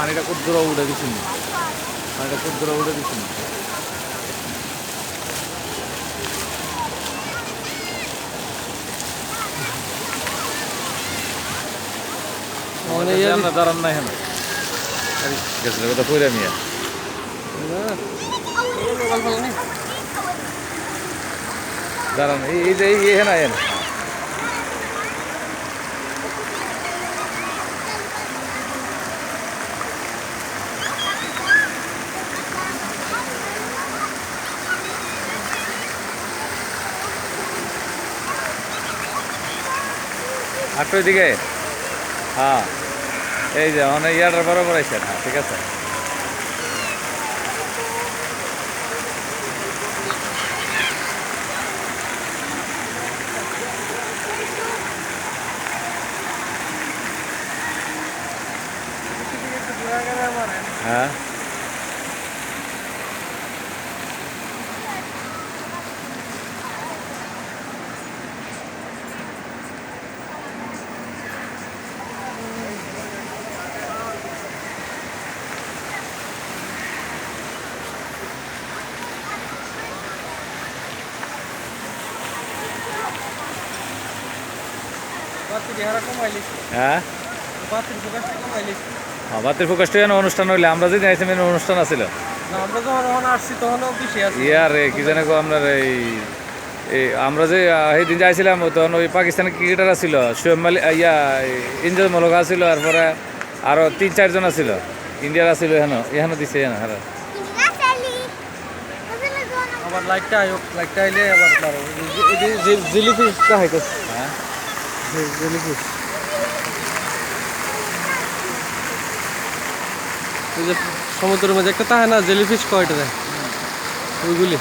পানিটা খুব দূরে উঠে দিচ্ছেন, পানিটা খুব দূরে উঠে দিচ্ছেন। আমরা দাঁড়ান না এখানে গেছিল কথা কইরা মিয়া দাঁড়ান এই যে এখানে আয়েন আটটার দিকে। হ্যাঁ এই যে অনেক ইয়াটার বরাবর আইসেন। হ্যাঁ ঠিক আছে। হ্যাঁ হ্যাঁ বাতির ফোকাসটা যেন অনুষ্ঠান হইলে আমরা যদি আইসি মেন অনুষ্ঠান আছিল আমরা যখন আসছি তখনও বেশি আছে ইয়ার কি জানে গো আপনার এই আমরা যে সেই দিন যাইছিলাম তখন ওই পাকিস্তানের ক্রিকেটার ছিল শোয়েব মালিক ইয়া ইনজাজ মলক আছিল তারপরে আরো 3-4 জন আছিল ইন্ডিয়ার আছিল এখানে দিছে হ্যাঁ আবার লাইটটা আয়োগ লাইটটা আইলে আবার জেলিফিশটা হাইতেছে। হ্যাঁ জেলিফিশ ওই যে সমুদ্রের মাঝে একটা থাকে না জেলিফিশ কয়টা দেয় ওইগুলি।